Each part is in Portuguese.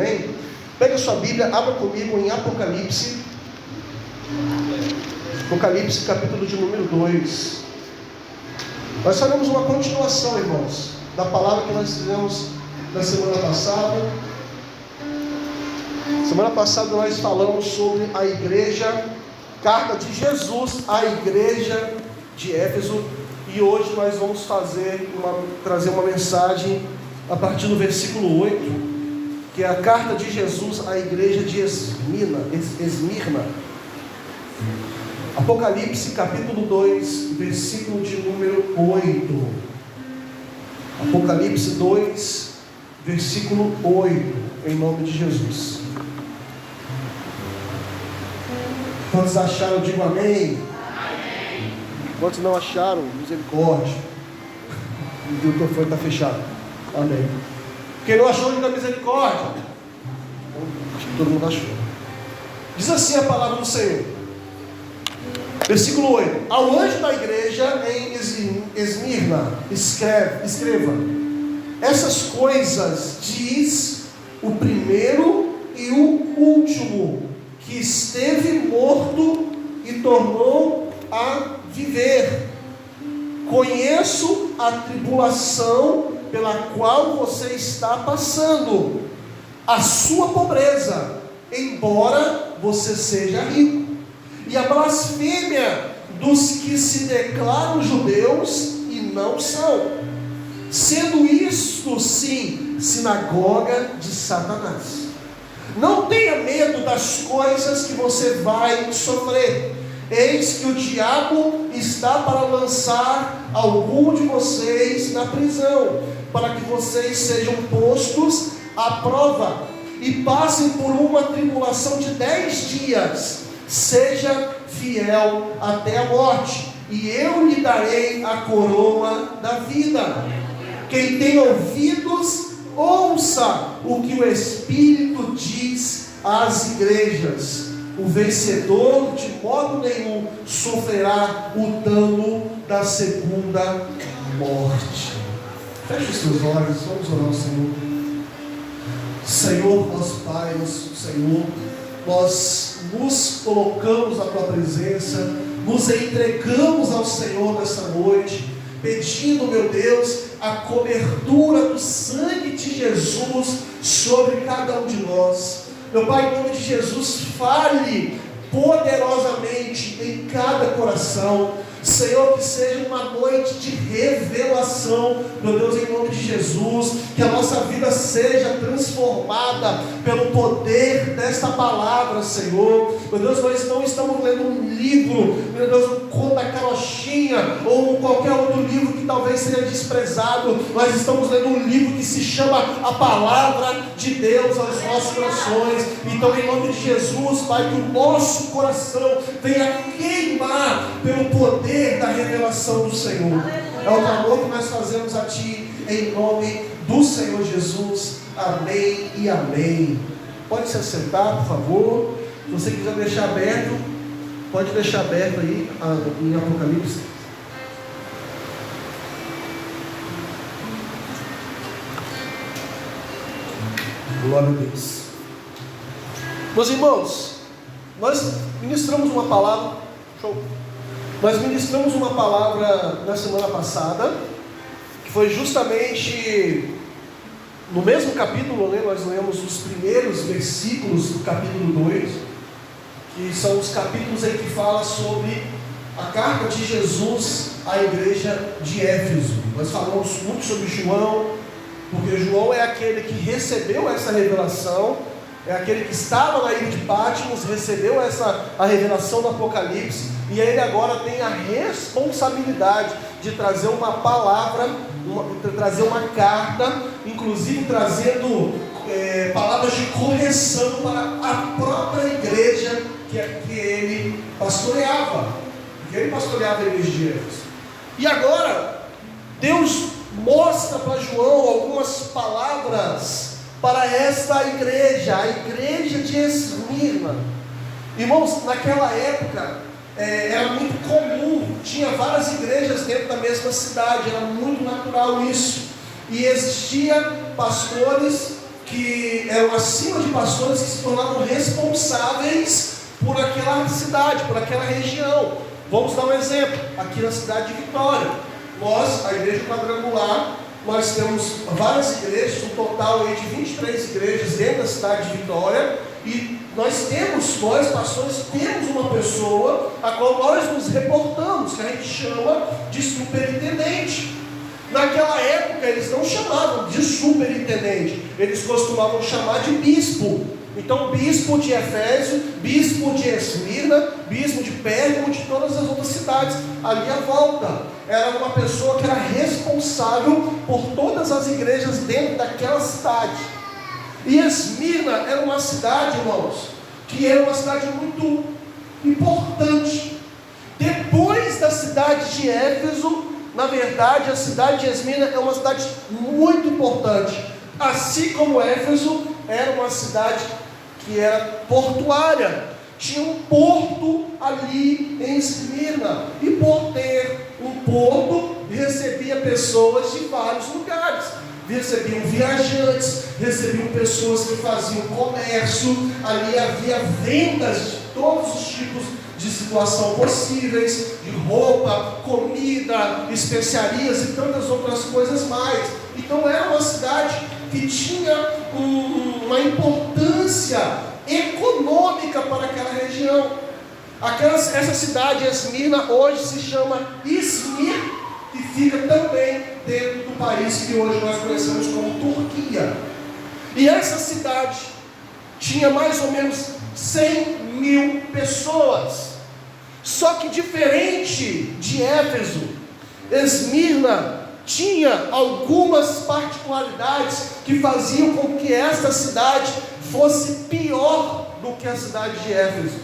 amém? Pega a sua Bíblia, abra comigo em Apocalipse. Apocalipse, capítulo de número 2. Nós faremos uma continuação, irmãos, da palavra que nós fizemos na semana passada. Semana passada nós falamos sobre a igreja, carta de Jesus à igreja de Éfeso. E hoje nós vamos trazer uma mensagem a partir do versículo 8, que é a carta de Jesus à igreja de Esmirna. Apocalipse capítulo 2, versículo de número 8. Apocalipse 2, versículo 8, em nome de Jesus. Quantos acharam, digo amém. Amém. Quantos não acharam, misericórdia. O microfone está fechado. Amém. Quem não achou, diga misericórdia. Acho que todo mundo achou. Diz assim a palavra do Senhor. Versículo 8. Ao anjo da igreja em Esmirna, escreva: essas coisas diz o primeiro e o último, que esteve morto e tornou a viver. Conheço a tribulação pela qual você está passando, a sua pobreza, embora você seja rico, e a blasfêmia dos que se declaram judeus e não são, sendo isto sim sinagoga de Satanás. Não tenha medo das coisas que você vai sofrer. Eis que o diabo está para lançar algum de vocês na prisão, para que vocês sejam postos à prova e passem por uma tribulação de 10 dias. Seja fiel até a morte, e eu lhe darei a coroa da vida. Quem tem ouvidos, ouça o que o Espírito diz às igrejas. O vencedor de modo nenhum sofrerá o dano da segunda morte. Feche os seus olhos, vamos orar ao Senhor. Senhor, nosso Pai, nosso Senhor, nós nos colocamos na Tua presença, nos entregamos ao Senhor nessa noite, pedindo, meu Deus, a cobertura do sangue de Jesus sobre cada um de nós. Meu Pai, em nome de Jesus, fale poderosamente em cada coração. Senhor, que seja uma noite de revelação, meu Deus, em nome de Jesus, que a nossa vida seja transformada pelo poder desta palavra, Senhor. Meu Deus, nós não estamos lendo um livro, meu Deus, um conto da carochinha, ou qualquer outro livro que talvez seja desprezado. Nós estamos lendo um livro que se chama a Palavra de Deus aos nossos corações. Então, em nome de Jesus, Pai, que o nosso coração venha queimar pelo poder da revelação do Senhor. É o clamor que nós fazemos a Ti, em nome do Senhor Jesus. Amém e amém. Pode se assentar, por favor. Se você quiser deixar aberto, pode deixar aberto aí em Apocalipse. Glória a Deus. Meus irmãos, nós ministramos uma palavra. Show. Nós ministramos uma palavra na semana passada, que foi justamente no mesmo capítulo, né? Nós lemos os primeiros versículos do capítulo 2, que são os capítulos em que fala sobre a carta de Jesus à igreja de Éfeso. Nós falamos muito sobre João, porque João é aquele que recebeu essa revelação, é aquele que estava na ilha de Patmos, recebeu a revelação do Apocalipse, e ele agora tem a responsabilidade de trazer uma palavra, trazer uma carta, inclusive trazendo palavras de correção para a própria igreja que ele pastoreava. Ele pastoreava a igreja de Éfeso. E agora, Deus mostra para João algumas palavras para esta igreja, a igreja de Esmirna. Irmãos, naquela época era muito comum, tinha várias igrejas dentro da mesma cidade, era muito natural isso. E existia pastores que eram acima de pastores, que se tornavam responsáveis por aquela cidade, por aquela região. Vamos dar um exemplo, aqui na cidade de Vitória. Nós, a igreja quadrangular, nós temos várias igrejas, um total aí de 23 igrejas dentro da cidade de Vitória, e nós pastores, temos uma pessoa a qual nós nos reportamos, que a gente chama de superintendente. Naquela época eles não chamavam de superintendente, eles costumavam chamar de bispo. Então, bispo de Éfeso, bispo de Esmirna, bispo de Pérgamo, de todas as outras cidades ali à volta. Era uma pessoa que era responsável por todas as igrejas dentro daquela cidade. E Esmirna era uma cidade, irmãos, que era uma cidade muito importante. Depois da cidade de Éfeso, na verdade, a cidade de Esmirna é uma cidade muito importante. Assim como Éfeso era uma cidade que era portuária. Tinha um porto ali em Esmirna. E por ter um porto, recebia pessoas de vários lugares. Recebiam viajantes, recebiam pessoas que faziam comércio. Ali havia vendas de todos os tipos de situação possíveis, de roupa, comida, especiarias e tantas outras coisas mais. Então era uma cidade que tinha uma importância econômica para aquela região. Essa cidade, Esmirna, hoje se chama Izmir, que fica também dentro do país que hoje nós conhecemos como Turquia. E essa cidade tinha mais ou menos 100.000 pessoas. Só que diferente de Éfeso, Esmirna tinha algumas particularidades que faziam com que esta cidade fosse pior do que a cidade de Éfeso.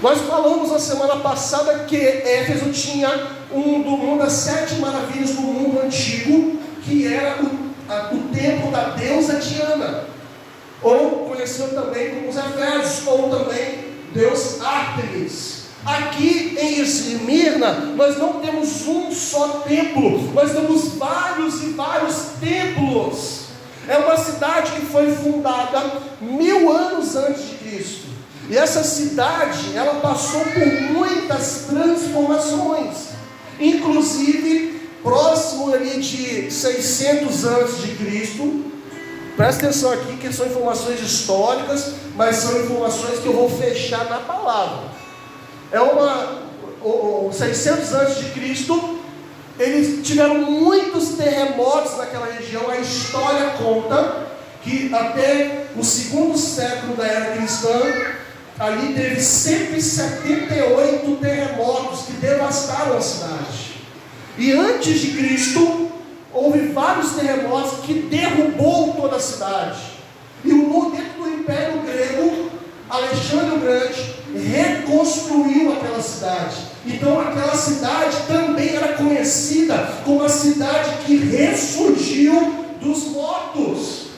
Nós falamos na semana passada que Éfeso tinha uma das 7 maravilhas do mundo antigo, que era o templo da deusa Diana, ou conhecido também como os Efésios, ou também Deus Ártemis. Aqui em Esmirna, nós não temos um só templo, nós temos vários e vários templos. É uma cidade que foi fundada 1000 anos antes de Cristo. E essa cidade, ela passou por muitas transformações. Inclusive, próximo ali de 600 antes de Cristo. Presta atenção aqui que são informações históricas, mas são informações que eu vou fechar na palavra. 600 antes de Cristo, eles tiveram muitos terremotos naquela região. A história conta que até o 2º século da era cristã, ali teve 178 terremotos que devastaram a cidade. E antes de Cristo, houve vários terremotos que derrubou toda a cidade. E dentro do Império Grego, Alexandre o Grande reconstruiu aquela cidade. Então aquela cidade também era conhecida como a cidade que ressurgiu dos mortos.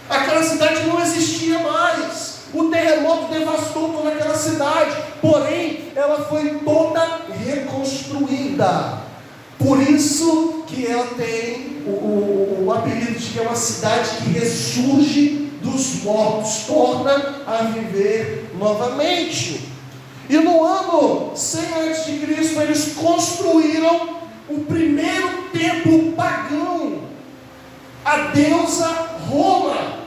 Aquela cidade não existia mais. O terremoto devastou toda aquela cidade, porém ela foi toda reconstruída. Por isso que ela tem o apelido de que é uma cidade que ressurge dos mortos, torna a viver novamente. E no ano 100 a.C., eles construíram o primeiro templo pagão, a deusa Roma,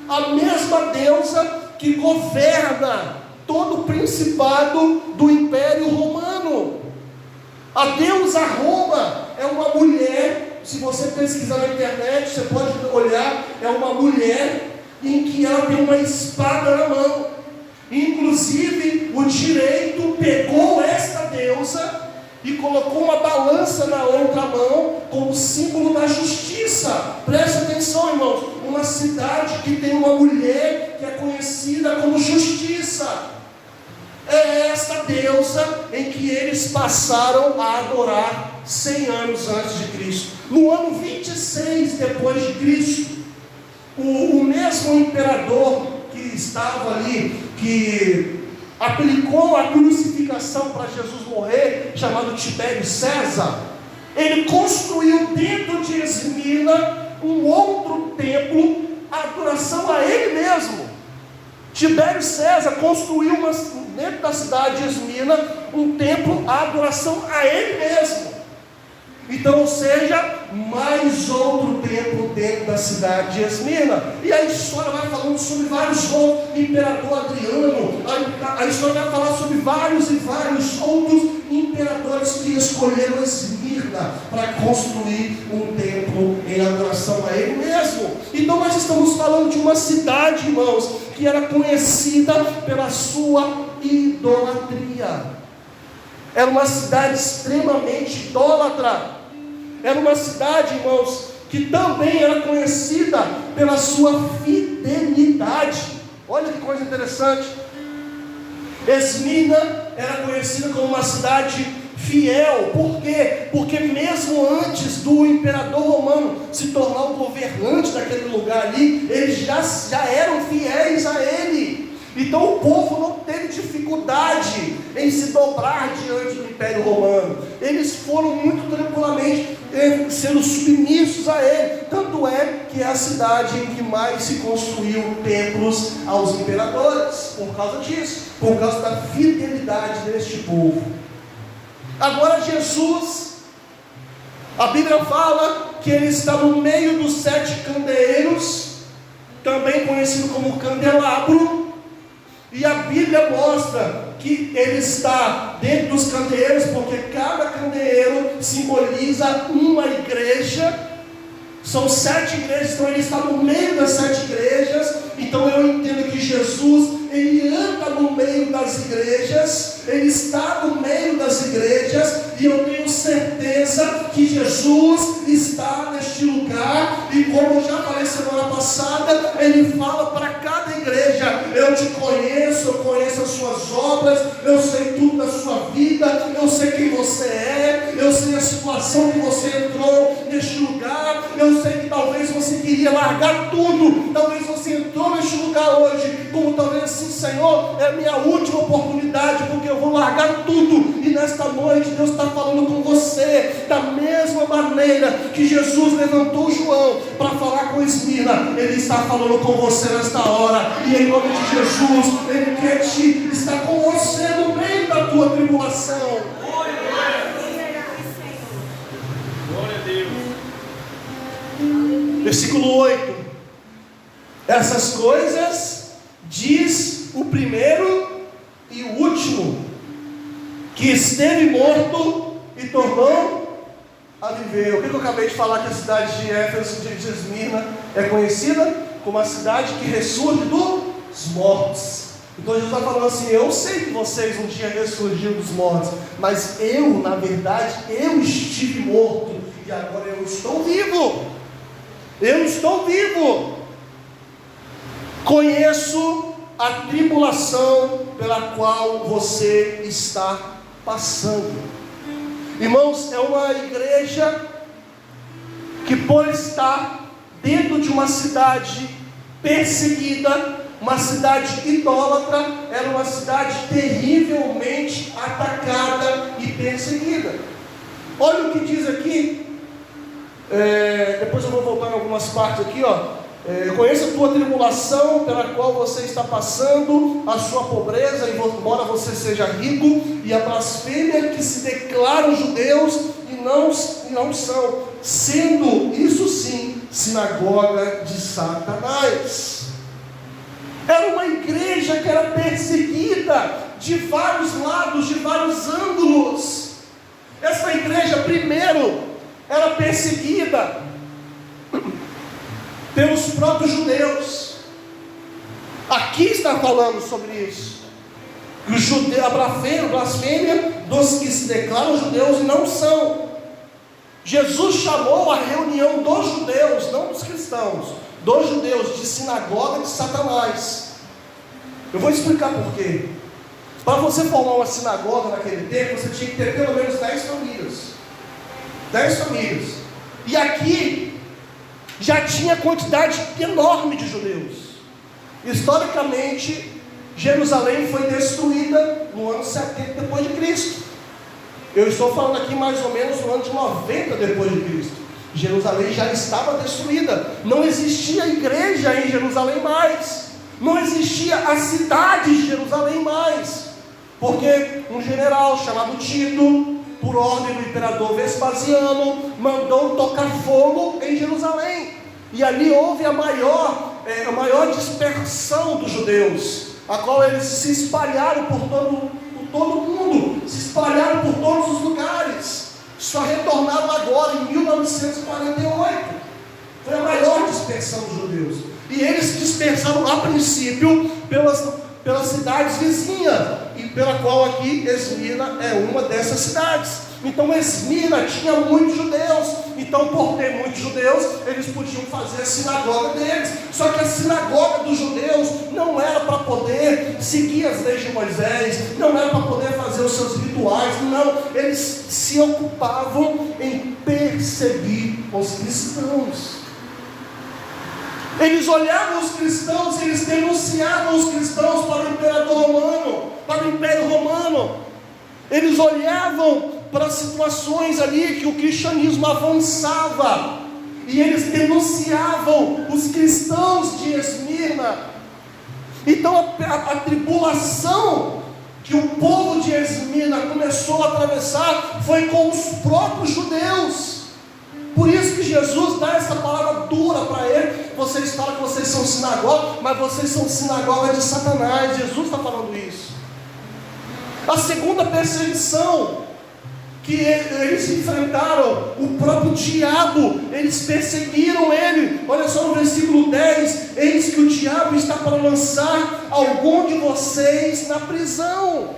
a mesma deusa que governa todo o principado do Império Romano. A deusa Roma é uma mulher, se você pesquisar na internet, você pode olhar, é uma mulher em que ela tem uma espada na mão. Inclusive, o direito pegou esta deusa e colocou uma balança na outra mão como símbolo da justiça. Preste atenção, irmãos, uma cidade que tem uma mulher que é conhecida como justiça. É esta deusa em que eles passaram a adorar 100 anos antes de Cristo. No ano 26 depois de Cristo, o mesmo imperador que estava ali, que aplicou a crucificação para Jesus morrer, chamado Tibério César, ele construiu dentro de Esmirna um outro templo a adoração a ele mesmo. Tibério César construiu dentro da cidade de Esmirna um templo à adoração a ele mesmo. Então, ou seja, mais outro templo dentro da cidade de Esmirna. E a história vai falando sobre vários outros, imperador Adriano, a história vai falar sobre vários e vários outros imperadores que escolheram Esmirna para construir um templo em adoração a ele mesmo. Então nós estamos falando de uma cidade, irmãos, que era conhecida pela sua idolatria. Era uma cidade extremamente idólatra. Era uma cidade, irmãos, que também era conhecida pela sua fidelidade. Olha que coisa interessante. Esmirna era conhecida como uma cidade fiel. Por quê? Porque mesmo antes do imperador romano se tornar o governante daquele lugar ali, eles já eram fiéis a ele. Então o povo não teve dificuldade em se dobrar diante do Império Romano. Eles foram muito tranquilamente sendo submissos a ele. Tanto é que é a cidade em que mais se construiu templos aos imperadores. Por causa disso, por causa da fidelidade deste povo. Agora Jesus, a Bíblia fala que ele está no meio dos 7 candeeiros, também conhecido como candelabro. E a Bíblia mostra que ele está dentro dos candeeiros, porque cada candeeiro simboliza uma igreja. São 7 igrejas, então ele está no meio das 7 igrejas. Então eu entendo que Jesus, ele anda no meio das igrejas, ele está no meio das igrejas, e eu tenho certeza que Jesus está neste lugar. E como eu já falei semana passada, ele fala para cada igreja: eu te conheço, eu conheço as suas obras, eu sei tudo da sua vida, eu sei quem você é, eu sei a situação que você entrou neste lugar, eu sei que talvez você queria largar tudo, talvez você entrou neste lugar hoje, como talvez assim: Senhor, é a minha última oportunidade, porque eu vou largar tudo. E nesta noite Deus está falando com você, da mesma maneira que Jesus levantou João para falar com Esmirna, ele está falando com você nesta hora, e em nome de Jesus, ele quer estar com você no meio da tua tribulação. Glória a Deus. Versículo 8: essas coisas diz o primeiro e o último, que esteve morto e tornou a viver. O que eu acabei de falar? Que a cidade de Éfeso, de Esmirna, é conhecida como a cidade que ressurge dos mortos. Então Jesus está falando assim: eu sei que vocês um dia ressurgiram dos mortos, mas eu, na verdade, eu estive morto, e agora eu estou vivo. Eu estou vivo. Conheço a tribulação pela qual você está passando. Irmãos, é uma igreja que, por estar dentro de uma cidade perseguida, uma cidade idólatra, era uma cidade terrivelmente atacada e perseguida. Olha o que diz aqui. Depois eu vou voltar em algumas partes aqui, ó. Eu conheço a tua tribulação pela qual você está passando, a sua pobreza, embora você seja rico, e a blasfêmia que se declaram judeus e não são, sendo isso sim sinagoga de Satanás. Era uma igreja que era perseguida de vários lados, de vários ângulos. Essa igreja primeiro era perseguida pelos próprios judeus. Aqui está falando sobre isso. A blasfêmia dos que se declaram judeus e não são. Jesus chamou a reunião dos judeus, não dos cristãos, dos judeus, de sinagoga de Satanás. Eu vou explicar por quê. Para você formar uma sinagoga naquele tempo, você tinha que ter pelo menos 10 famílias. 10 famílias. E aqui já tinha quantidade enorme de judeus. Historicamente, Jerusalém foi destruída no ano 70 depois de Cristo. Eu estou falando aqui mais ou menos no ano de 90 depois de Cristo. Jerusalém já estava destruída, não existia igreja em Jerusalém mais, não existia a cidade de Jerusalém mais, porque um general chamado Tito, por ordem do imperador Vespasiano, mandou tocar fogo em Jerusalém, e ali houve a maior dispersão dos judeus, a qual eles se espalharam por todo mundo, se espalharam por todos os lugares, só retornaram agora em 1948, foi a maior dispersão dos judeus, e eles se dispersaram a princípio pelas cidades vizinhas, e pela qual aqui Esmirna é uma dessas cidades. Então Esmirna tinha muitos judeus, então por ter muitos judeus, eles podiam fazer a sinagoga deles, só que a sinagoga dos judeus não era para poder seguir as leis de Moisés, não era para poder fazer os seus rituais, não, eles se ocupavam em perseguir os cristãos. Eles olhavam os cristãos, eles denunciavam os cristãos para o imperador romano, para o império romano. Eles olhavam para as situações ali que o cristianismo avançava, e eles denunciavam os cristãos de Esmirna. Então a tribulação que o povo de Esmirna começou a atravessar foi com os próprios judeus. Por isso que Jesus dá essa palavra dura para ele. Vocês falam que vocês são sinagoga, mas vocês são sinagoga de Satanás. Jesus está falando isso. A segunda perseguição que eles enfrentaram, o próprio diabo, eles perseguiram ele. Olha só no versículo 10: eis que o diabo está para lançar algum de vocês na prisão.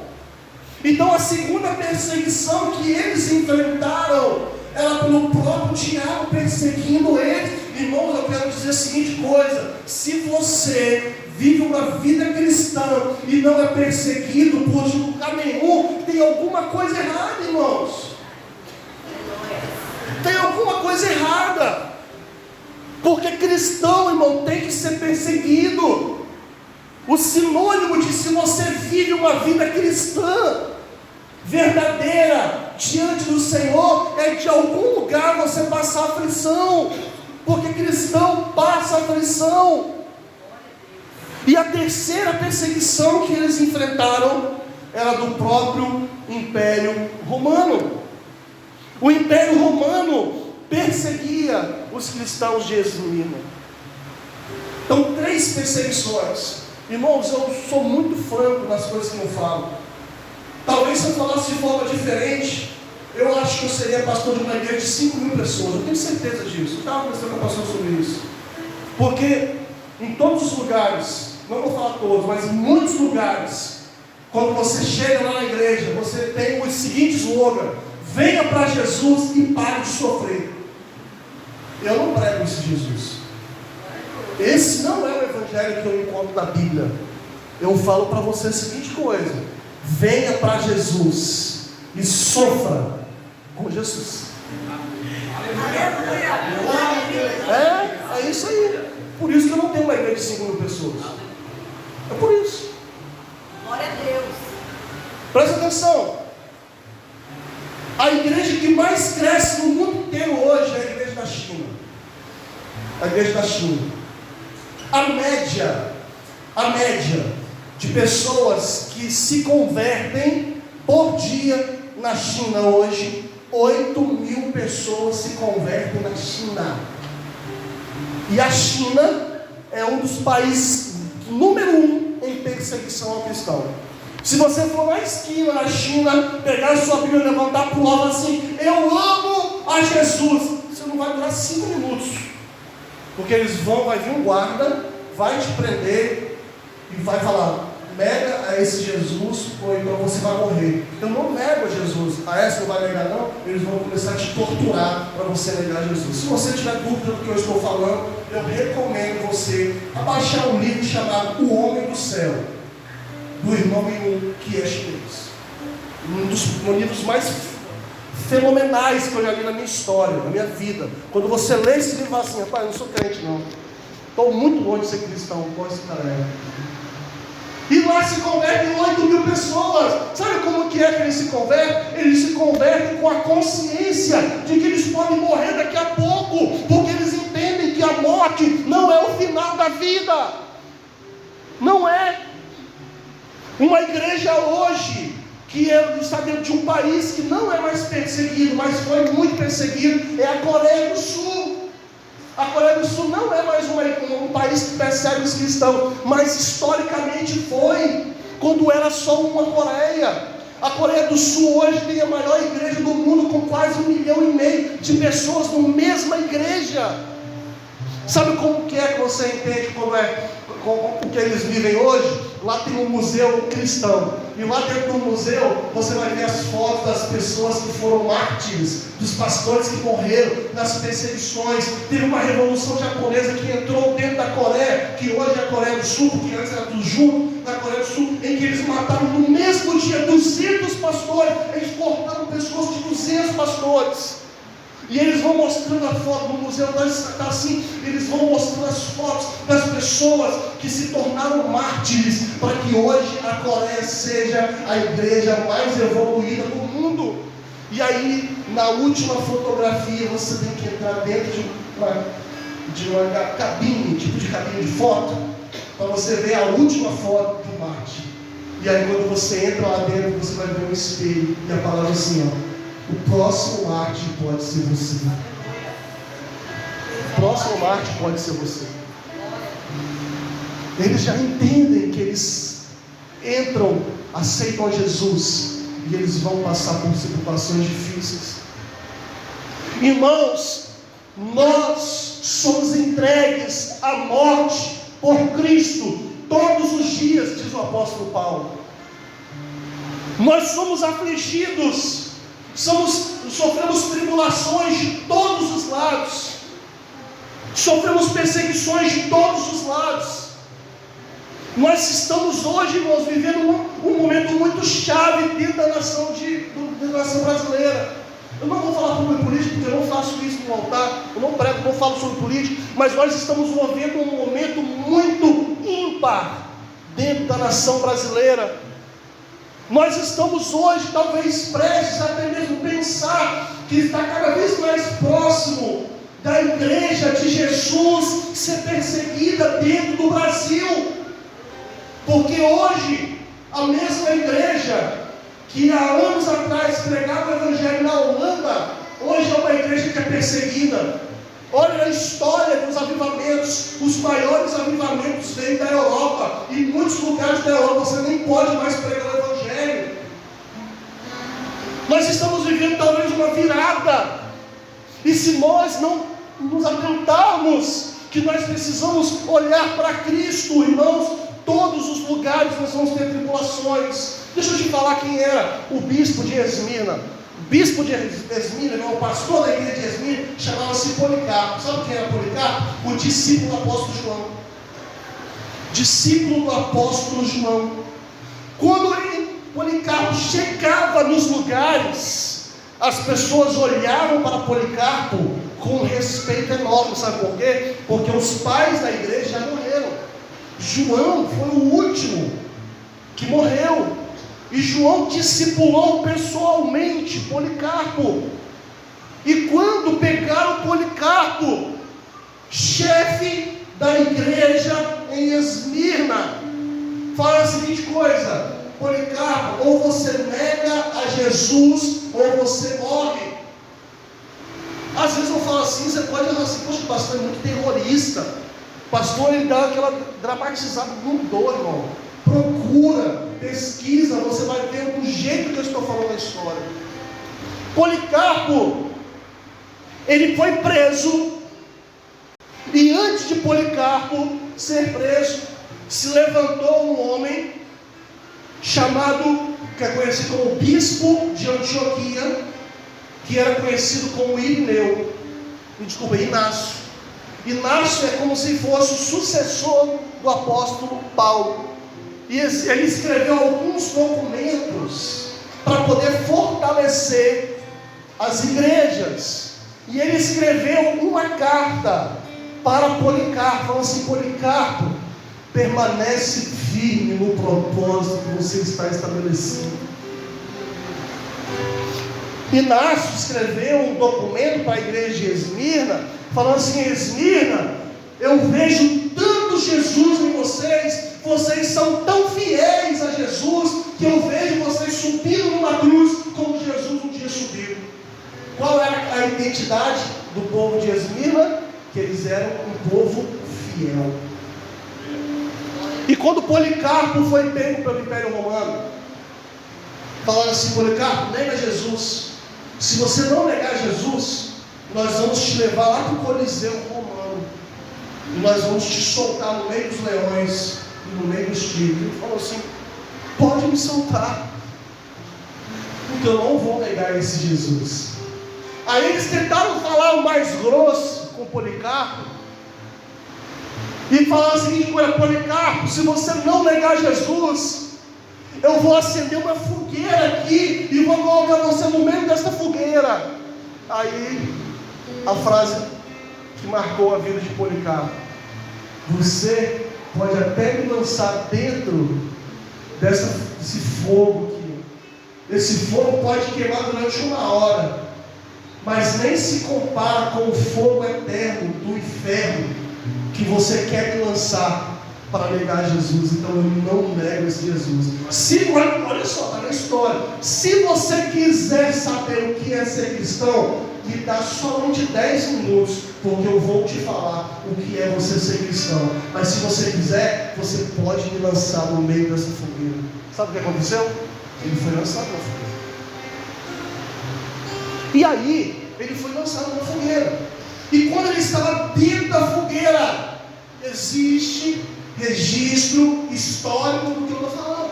Então a segunda perseguição que eles enfrentaram era pelo próprio diabo perseguindo eles. Irmãos, eu quero dizer a seguinte coisa: se você vive uma vida cristã e não é perseguido por lugar nenhum, tem alguma coisa errada, irmãos. Tem alguma coisa errada. Porque cristão, irmão, tem que ser perseguido. O sinônimo de se você vive uma vida cristã verdadeira diante do Senhor é de algum lugar você passar aflição, porque cristão passa aflição. E a terceira perseguição que eles enfrentaram era do próprio Império Romano. O Império Romano perseguia os cristãos de Esmirna. Então, 3 perseguições. Irmãos, eu sou muito franco nas coisas que eu falo. Talvez se eu falasse de forma diferente, eu acho que eu seria pastor de uma igreja de 5.000 pessoas. Eu tenho certeza disso. Eu estava conversando com o pastor sobre isso. Porque em todos os lugares, não vou falar todos, mas em muitos lugares, quando você chega lá na igreja, você tem o seguinte slogan: venha para Jesus e pare de sofrer. Eu não prego esse Jesus. Esse não é o evangelho que eu encontro na Bíblia. Eu falo para você a seguinte coisa: venha para Jesus e sofra com Jesus. É isso aí. Por isso que eu não tenho uma igreja de 5.000 pessoas. É por isso. Glória a Deus. Presta atenção. A igreja que mais cresce no mundo inteiro hoje é a igreja da China. A igreja da China. A média de pessoas que se convertem por dia na China hoje, 8.000 pessoas se convertem na China. E a China é um dos países número 1 em perseguição ao cristão. Se você for na esquina na China, pegar a sua Bíblia, levantar para o alto assim: eu amo a Jesus, você não vai durar 5 minutos, porque vai vir um guarda, vai te prender e vai falar: nega a esse Jesus, ou então você vai morrer. Eu não nego a Jesus. Essa não vai negar não? Eles vão começar a te torturar para você negar a Jesus. Se você tiver dúvida do que eu estou falando, eu recomendo você a baixar um livro chamado O Homem do Céu, do irmão Yun, que é chinês. Um dos livros mais fenomenais que eu já li na minha história, na minha vida. Quando você lê esse livro, assim: rapaz, eu não sou crente não, estou muito longe de ser cristão, qual esse cara é? E lá se convertem 8.000 pessoas. Sabe como que é que eles se convertem? Eles se convertem com a consciência de que eles podem morrer daqui a pouco. corpo, porque eles entendem que a morte não é o final da vida. Não é. Uma igreja hoje, que está dentro de um país que não é mais perseguido, mas foi muito perseguido, é a Coreia do Sul. A Coreia do Sul não é mais um país que persegue os cristãos, mas historicamente foi, quando era só uma Coreia. A Coreia do Sul hoje tem a maior igreja do mundo, com quase 1,5 milhão de pessoas na mesma igreja. Sabe como que é que você entende como é o que eles vivem hoje? Lá tem um museu cristão, e lá dentro do museu você vai ver as fotos das pessoas que foram mártires, dos pastores que morreram nas perseguições. Teve uma revolução japonesa que entrou dentro da Coreia, que hoje é a Coreia do Sul, porque antes era tudo junto, na Coreia do Sul, em que eles mataram no mesmo dia 200 pastores, eles cortaram o pescoço de 200 pastores. E eles vão mostrando a foto no museu, está assim, eles vão mostrando as fotos das pessoas que se tornaram mártires, para que hoje a Coreia seja a igreja mais evoluída do mundo. E aí, na última fotografia, você tem que entrar dentro de uma cabine, tipo de cabine de foto, para você ver a última foto do mártir. E aí, quando você entra lá dentro, você vai ver um espelho, e a palavra assim, ó: o próximo mártir pode ser você. O próximo mártir pode ser você. Eles já entendem que eles entram, aceitam a Jesus, e eles vão passar por situações difíceis. Irmãos, nós somos entregues à morte por Cristo todos os dias, diz o apóstolo Paulo. Nós somos afligidos, sofremos tribulações de todos os lados, sofremos perseguições de todos os lados. Nós estamos hoje, irmãos, vivendo um momento muito chave dentro da nação brasileira. Eu não vou falar sobre política, porque eu não faço isso no altar, eu não prego, não falo sobre política, mas nós estamos vivendo um momento muito ímpar dentro da nação brasileira. Nós estamos hoje, talvez, prestes a até mesmo pensar que está cada vez mais próximo da igreja de Jesus ser perseguida dentro do Brasil. Porque hoje, a mesma igreja que há anos atrás pregava o evangelho na Holanda, hoje é uma igreja que é perseguida. Olha a história dos avivamentos, os maiores avivamentos vêm da Europa, e em muitos lugares da Europa você nem pode mais pregar o evangelho. Nós estamos vivendo talvez uma virada, e se nós não nos atentarmos que nós precisamos olhar para Cristo, irmãos, todos os lugares nós vamos ter tribulações. Deixa eu te falar quem era o bispo de Esmirna. O bispo de Esmirna, o pastor da igreja de Esmirna, chamava-se Policarpo. Sabe quem era Policarpo? O discípulo do apóstolo João. Discípulo do apóstolo João. Quando Policarpo chegava nos lugares, as pessoas olhavam para Policarpo com um respeito enorme. Sabe por quê? Porque os pais da igreja já morreram. João foi o último que morreu, e João discipulou pessoalmente Policarpo. E quando pegaram Policarpo, chefe da igreja em Esmirna, fala a seguinte coisa: Policarpo, ou você nega a Jesus, ou você morre. Às vezes eu falo assim, você pode falar assim: poxa, o pastor é muito terrorista. O pastor, ele dá aquela dramatizada, não dou, irmão. Procura, pesquisa, você vai ver do jeito que eu estou falando a história. Policarpo, ele foi preso, e antes de Policarpo ser preso, se levantou um homem chamado, que é conhecido como bispo de Antioquia, que era conhecido como Inácio. Inácio é como se fosse o sucessor do apóstolo Paulo. E ele escreveu alguns documentos para poder fortalecer as igrejas. E ele escreveu uma carta para Policarpo, falando assim: Policarpo, permanece firme no propósito que você está estabelecido. Inácio escreveu um documento para a igreja de Esmirna, falando assim: Esmirna, eu vejo tanto Jesus em vocês, vocês são tão fiéis a Jesus, que eu vejo vocês subindo numa cruz, como Jesus um dia subiu. Qual era a identidade do povo de Esmirna? Que eles eram um povo fiel. E quando Policarpo foi pego pelo Império Romano, falando assim: Policarpo, nega Jesus. Se você não negar Jesus, nós vamos te levar lá para o Coliseu Romano, e nós vamos te soltar no meio dos leões e no meio dos tigres. Ele falou assim: pode me soltar, porque eu não vou negar esse Jesus. Aí eles tentaram falar o mais grosso com Policarpo, e falaram a seguinte coisa: Policarpo, se você não negar Jesus, eu vou acender uma fogueira aqui e vou colocar você no meio dessa fogueira. Aí a frase que marcou a vida de Policarpo: você pode até me lançar dentro desse fogo aqui. Esse fogo pode queimar durante 1 hora, mas nem se compara com o fogo eterno do inferno que você quer me lançar para negar Jesus. Então eu não nego esse Jesus. Olha só, está na história. Se você quiser saber o que é ser cristão, me dá somente 10 minutos, porque eu vou te falar o que é você ser cristão. Mas se você quiser, você pode me lançar no meio dessa fogueira. Sabe o que aconteceu? Ele foi lançado na fogueira. E aí, ele foi lançado na fogueira. E quando ele estava dentro da fogueira, existe registro histórico do que eu estou falando.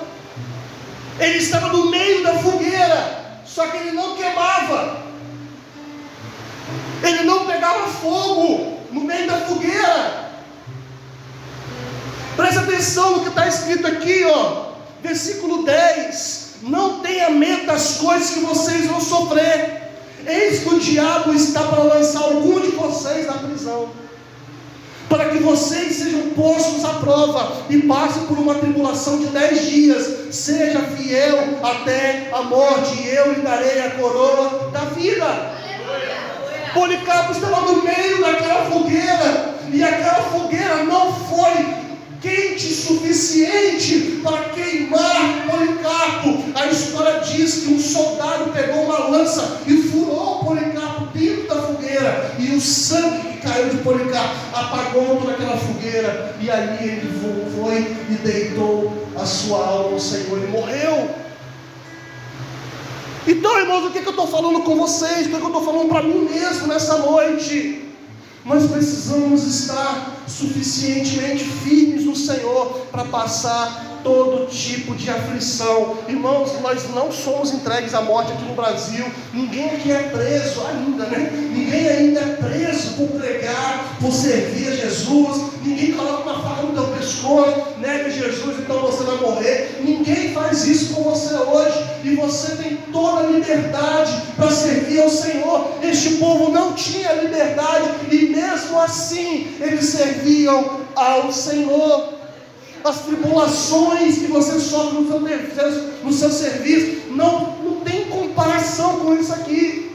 Ele estava no meio da fogueira, só que ele não queimava. Ele não pegava fogo no meio da fogueira. Presta atenção no que está escrito aqui, versículo 10. Não tenha medo das coisas que vocês vão sofrer. Eis que o diabo está para lançar algum de vocês na prisão, para que vocês sejam postos à prova e passem por uma tribulação de 10 dias. Seja fiel até a morte, e eu lhe darei a coroa da vida. Policarpo estava no meio daquela fogueira, e aquela fogueira não foi quente o suficiente para queimar Policarpo. A história diz que um soldado pegou uma lança e furou Policarpo dentro da fogueira, e o sangue que caiu de Policarpo apagou toda aquela fogueira, e ali ele foi e deitou a sua alma ao Senhor e morreu. Então, irmãos, o que eu estou falando com vocês? O que eu estou falando para mim mesmo nessa noite? Nós precisamos estar suficientemente firmes no Senhor para passar todo tipo de aflição. Irmãos, nós não somos entregues à morte aqui no Brasil. Ninguém aqui é preso ainda, né? Ninguém ainda é preso por pregar, por servir a Jesus. Ninguém coloca uma faca no teu pescoço, nega Jesus, então você vai morrer. Ninguém faz isso com você hoje, e você tem toda a liberdade para servir ao Senhor. Este povo não tinha liberdade, e mesmo assim eles serviam ao Senhor. As tribulações que você sofre no seu serviço não tem comparação com isso aqui.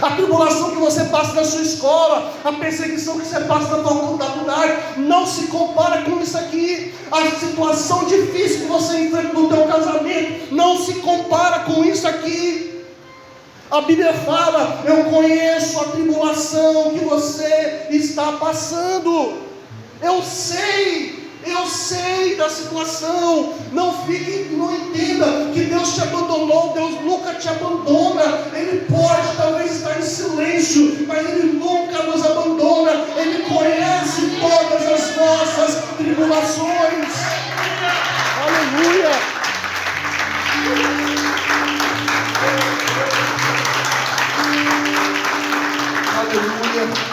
A tribulação que você passa na sua escola, a perseguição que você passa na tua faculdade, não se compara com isso aqui. A situação difícil que você enfrenta no teu casamento não se compara com isso aqui. A Bíblia fala: eu conheço a tribulação que você está passando. Eu sei da situação. Não entenda que Deus te abandonou. Deus nunca te abandona. Ele pode talvez estar em silêncio, mas Ele nunca nos abandona. Ele conhece todas as nossas tribulações. Aleluia. Aleluia.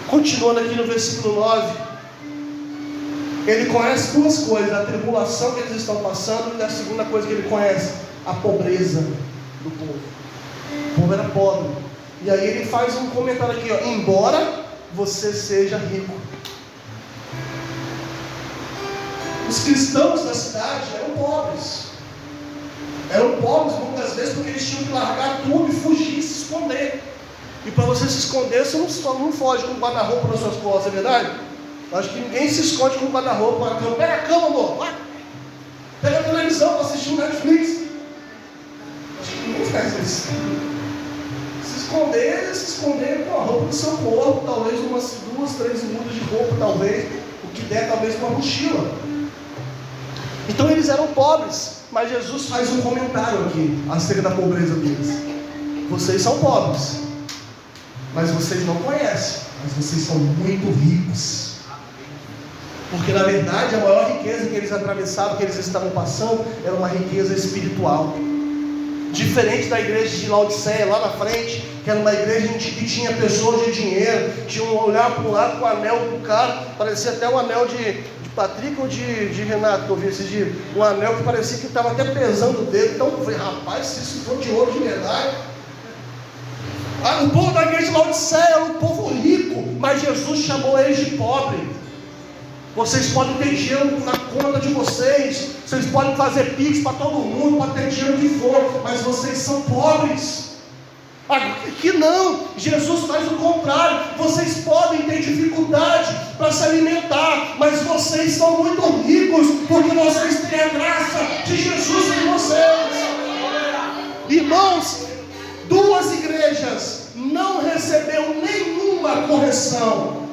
Continuando aqui no versículo 9, ele conhece duas coisas: a tribulação que eles estão passando, e a segunda coisa que ele conhece, a pobreza do povo. O povo era pobre. E aí ele faz um comentário aqui, embora você seja rico. Os cristãos da cidade eram pobres. Eram pobres muitas vezes porque eles tinham que largar tudo e fugir, se esconder. E para você se esconder, você não foge com o guarda-roupa nas suas costas, é verdade? Acho que ninguém se esconde com o guarda-roupa na cama. Pega a cama, amor, vai. Pega a televisão para assistir o Netflix. Acho que ninguém faz isso. Se esconder com a roupa do seu corpo, talvez umas 2, 3 mudas de roupa, talvez, o que der, talvez uma mochila. Então eles eram pobres, mas Jesus faz um comentário aqui acerca da pobreza deles. Vocês são pobres, mas vocês não conhecem, mas vocês são muito ricos. Porque na verdade a maior riqueza que eles atravessavam, que eles estavam passando, era uma riqueza espiritual. Diferente da igreja de Laodiceia, lá na frente, que era uma igreja que tinha pessoas de dinheiro, tinha um olhar para um lado com o anel do cara, parecia até um anel de Patrick ou de Renato, que eu vi esse dia, um anel que parecia que estava até pesando o dedo. Então eu falei, rapaz, se isso for de ouro de verdade. O povo da igreja de Laodiceia era um povo rico, mas Jesus chamou eles de pobre. Vocês podem ter dinheiro na conta de vocês, vocês podem fazer pix para todo mundo, para ter dinheiro que for, mas vocês são pobres. Aqui não, Jesus faz o contrário. Vocês podem ter dificuldade para se alimentar, mas vocês são muito ricos, porque vocês têm a graça de Jesus em vocês. Irmãos, 2 igrejas não receberam nenhuma correção.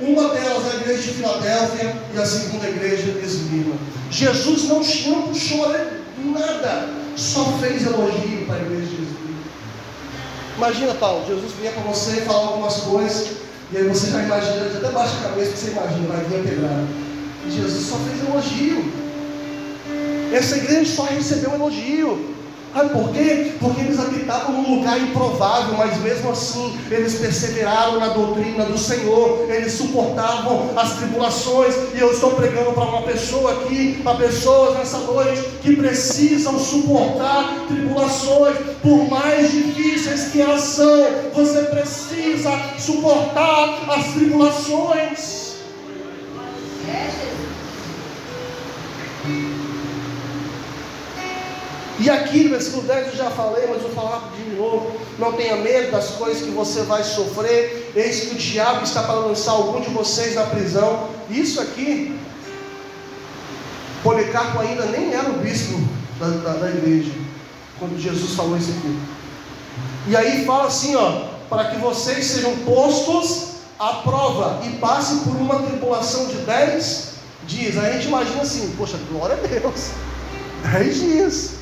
Uma delas é a igreja de Filadélfia e a segunda igreja de Esmirna. Jesus não puxou nada, só fez elogio para a igreja de Esmirna. Imagina, Paulo, Jesus vinha para você e falar algumas coisas, e aí você já imagina, até baixa a cabeça que você imagina, vai vir a pedrada. E Jesus só fez elogio. Essa igreja só recebeu elogio. Por quê? Porque eles habitavam num lugar improvável, mas mesmo assim eles perseveraram na doutrina do Senhor, eles suportavam as tribulações. E eu estou pregando para uma pessoa aqui, para pessoas nessa noite que precisam suportar tribulações, por mais difíceis que elas são. Você precisa suportar as tribulações. E aqui no versículo 10 eu já falei, mas vou falar de novo. Não tenha medo das coisas que você vai sofrer. Eis que o diabo está para lançar algum de vocês na prisão. Isso aqui, Policarpo ainda nem era o bispo da igreja, quando Jesus falou isso aqui. E aí fala assim, para que vocês sejam postos à prova e passem por uma tribulação de 10 dias. Aí a gente imagina assim, poxa, glória a Deus, 10 dias.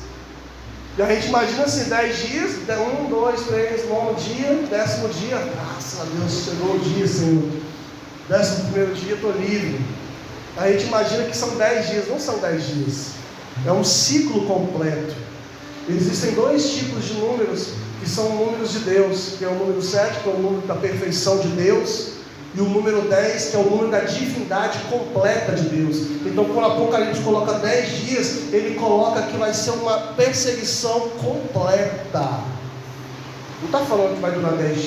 E a gente imagina assim, 10 dias, 1, 2, 3, 9 dia, 10º dia, graças a Deus, chegou o dia, Senhor. 11º dia, estou livre. A gente imagina que são 10 dias, não são 10 dias. É um ciclo completo. Existem 2 tipos de números, que são números de Deus, que é o número 7, que é o número da perfeição de Deus, e o número 10, que é o número da divindade completa de Deus. Então quando o Apocalipse coloca 10 dias, ele coloca que vai ser uma perseguição completa. Não está falando que vai durar 10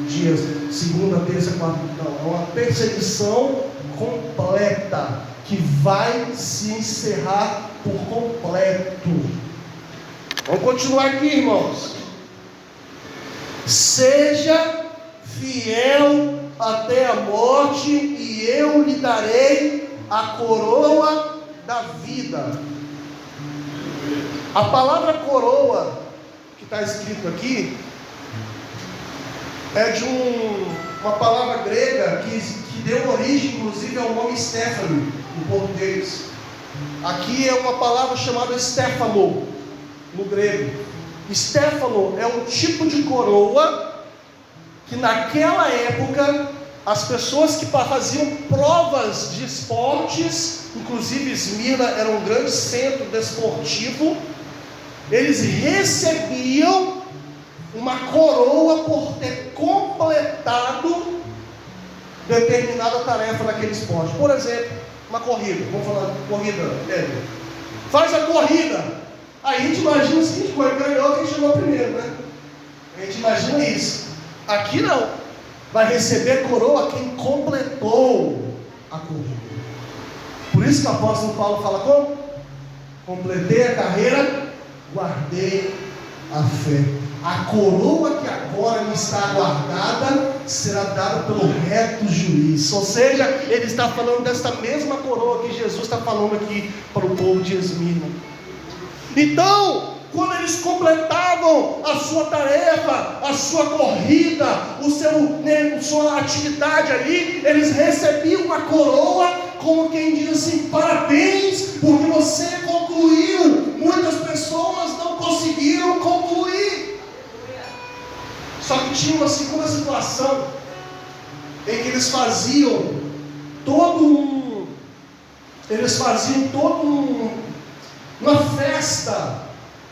dias, segunda, terça, quarta, não. É uma perseguição completa, que vai se encerrar por completo. Vamos continuar aqui, irmãos. Seja fiel até a morte, e eu lhe darei a coroa da vida. A palavra coroa, que está escrito aqui, é de uma palavra grega que deu origem, inclusive, ao nome Stefano, em português. Aqui é uma palavra chamada Stefano, no grego. Stefano é um tipo de coroa que naquela época as pessoas que faziam provas de esportes, inclusive Esmirna era um grande centro desportivo, eles recebiam uma coroa por ter completado determinada tarefa naquele esporte. Por exemplo, uma corrida, vamos falar de corrida, faz a corrida, aí a gente imagina o seguinte, quem ganhou, quem chegou primeiro, né? A gente imagina isso. Aqui não, vai receber coroa quem completou a corrida. Por isso que o apóstolo Paulo fala como? Completei a carreira, guardei a fé. A coroa que agora me está guardada será dada pelo reto juiz. Ou seja, ele está falando desta mesma coroa que Jesus está falando aqui para o povo de Esmirna. Então, quando eles completavam a sua tarefa, a sua corrida, sua atividade ali, eles recebiam uma coroa, como quem diz assim: parabéns, porque você concluiu. Muitas pessoas não conseguiram concluir. Só que tinha uma segunda situação, em que eles faziam uma festa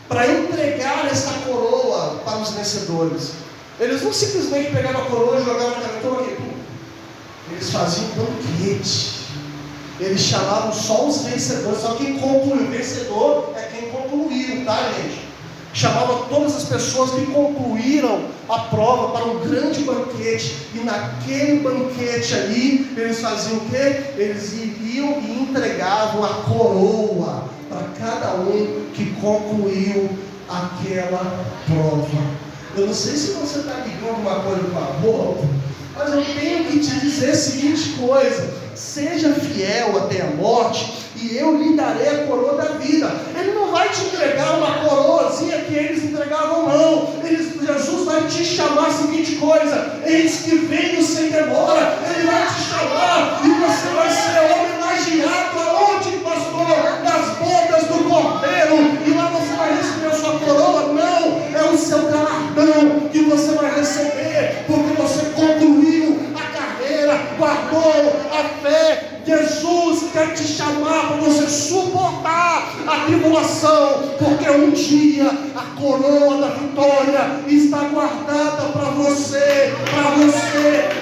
para entregar esta coroa para os vencedores. Eles não simplesmente pegavam a coroa e jogavam na cara aqui. Eles faziam um banquete. Eles chamavam só os vencedores. Só quem concluiu. O vencedor é quem concluiu, tá, gente? Chamava todas as pessoas que concluíram a prova para um grande banquete. E naquele banquete ali, eles faziam o quê? Eles iriam e entregavam a coroa para cada um que concluiu aquela prova. Eu não sei se você está ligando uma coisa com a outra, mas eu tenho que te dizer a seguinte coisa: seja fiel até a morte, e eu lhe darei a coroa da vida. Ele não vai te entregar uma coroazinha que eles entregavam, não. Jesus vai te chamar a seguinte coisa: eis que venho sem demora. Ele vai te chamar e você vai ser homenageado aonde, pastor? Nas bodas do Cordeiro. E lá você vai receber a sua coroa? Não, é o seu galardão que você vai receber, porque você concluiu a carreira, guardou a fé. Jesus quer te chamar para você suportar a tribulação, porque um dia a coroa da vitória está guardada para você,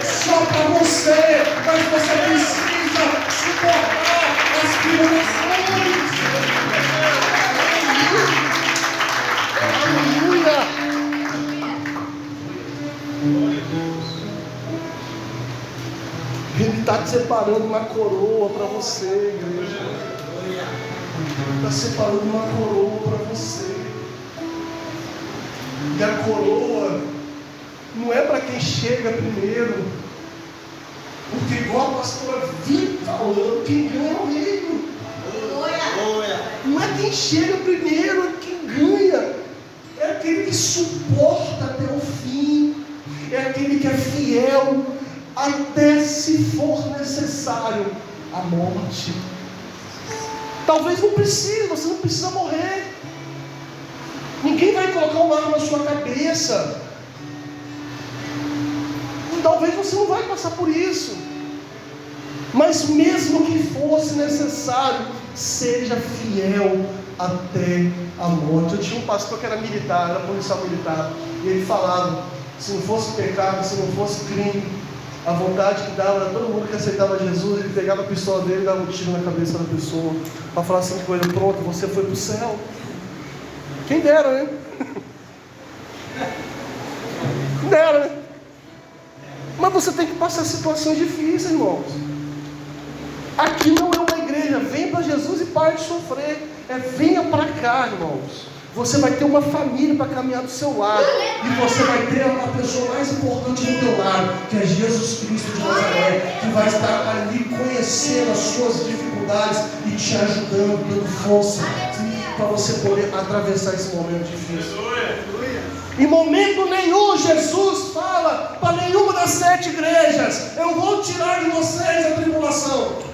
só para você. Mas você precisa suportar as tribulações. Aleluia. Ele está te separando uma coroa para você, igreja. Ele está separando uma coroa para você. E a coroa não é para quem chega primeiro. Porque igual a pastora Vita falando, quem ganha é o reino. Não é quem chega primeiro, é quem ganha. É aquele que suporta até o fim. É aquele que é fiel até, se for necessário, a morte. Talvez não precise, você não precisa morrer. Ninguém vai colocar uma arma na sua cabeça. Talvez você não vai passar por isso. Mas mesmo que fosse necessário, seja fiel até a morte. Eu tinha um pastor que era militar, era policial militar, e ele falava: se não fosse pecado, se não fosse crime, a vontade que dava era todo mundo que aceitava Jesus, ele pegava a pistola dele e dava um tiro na cabeça da pessoa, para falar assim com ele: pronto, você foi para o céu. Quem dera, né? Quem dera, né? Mas você tem que passar situações difíceis, irmãos. Aqui não é uma igreja, vem para Jesus e pare de sofrer. Venha para cá, irmãos. Você vai ter uma família para caminhar do seu lado. E você vai ter a pessoa mais importante do teu lado, que é Jesus Cristo de Nazaré, que vai estar ali conhecendo as suas dificuldades e te ajudando, dando força para você poder atravessar esse momento difícil. Em momento nenhum Jesus fala para nenhuma das 7 igrejas: eu vou tirar de vocês a tribulação.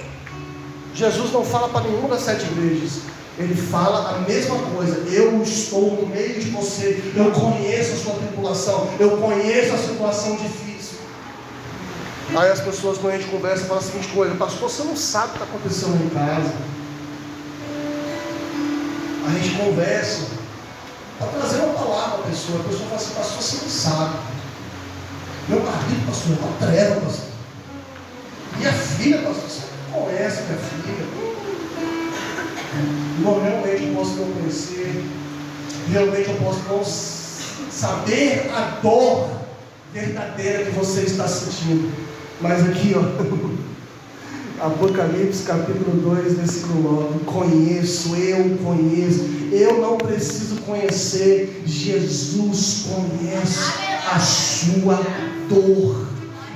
Jesus não fala para nenhuma das 7 igrejas. Ele fala a mesma coisa: eu estou no meio de você, eu conheço a sua tribulação, eu conheço a situação difícil. Aí as pessoas, quando a gente conversa, falam a seguinte coisa: pastor, você não sabe o que está acontecendo em casa. A gente conversa para trazer uma palavra à pessoa. A pessoa fala assim: pastor, você não sabe. Meu marido, pastor, é uma treva, pastor. Minha filha, pastor, você não conhece minha filha. Não, realmente eu posso não conhecer, realmente eu posso não saber a dor verdadeira que você está sentindo. Mas aqui, ó, Apocalipse capítulo 2, versículo 9. Eu conheço. Eu não preciso conhecer. Jesus conhece a sua dor.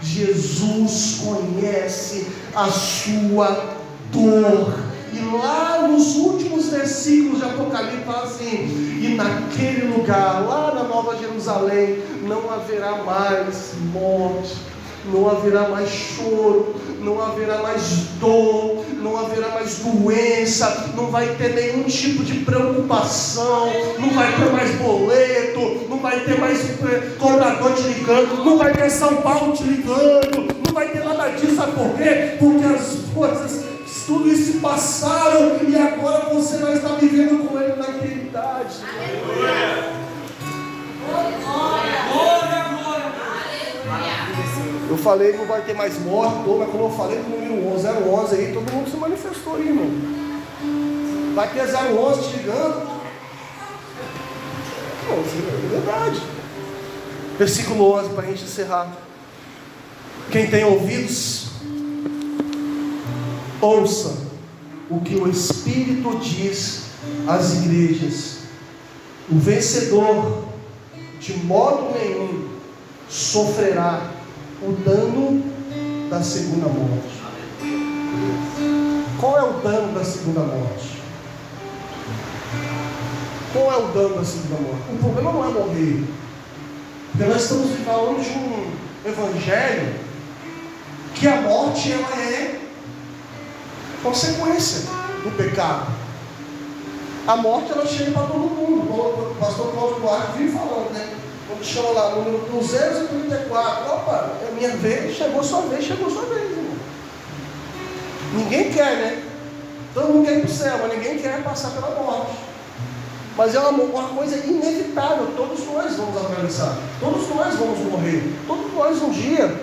Jesus conhece a sua dor. E lá nos últimos versículos de Apocalipse fala assim: e naquele lugar, lá na Nova Jerusalém, não haverá mais morte, não haverá mais choro, não haverá mais dor, não haverá mais doença, não vai ter nenhum tipo de preocupação, não vai ter mais boleto, não vai ter mais cobrador te ligando, não vai ter São Paulo te ligando, não vai ter nada disso. Sabe por quê? Porque as coisas, tudo isso se passaram e agora você vai estar vivendo com Ele na eternidade. Eu falei que não vai ter mais morte, mas quando eu falei do número 011 aí, todo mundo se manifestou aí, irmão. Vai ter 011 te ligando? Não, é verdade. Versículo 11 para a gente encerrar. Quem tem ouvidos, ouça o que o Espírito diz às igrejas. O vencedor, de modo nenhum, sofrerá o dano da segunda morte. Qual é o dano da segunda morte? Qual é o dano da segunda morte? O problema não é morrer, porque nós estamos falando de um evangelho que a morte ela é consequência do pecado. A morte ela chega para todo mundo. O pastor Cláudio Duarte vive falando, né? Quando chama lá, número 234, opa, é minha vez, chegou sua vez, irmão. Ninguém quer, né? Todo mundo quer ir para o céu, mas ninguém quer passar pela morte. Mas é uma coisa inevitável, todos nós vamos atravessar, todos nós vamos morrer, todos nós um dia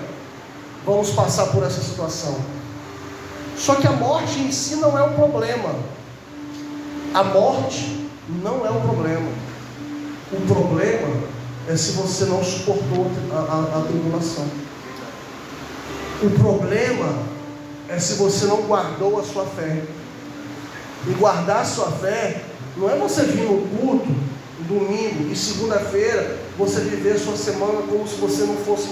vamos passar por essa situação. Só que a morte em si não é o problema. A morte não é o problema. O problema é se você não suportou a tribulação. O problema é se você não guardou a sua fé. E guardar a sua fé não é você vir no culto, domingo e segunda-feira, você viver a sua semana como se você não fosse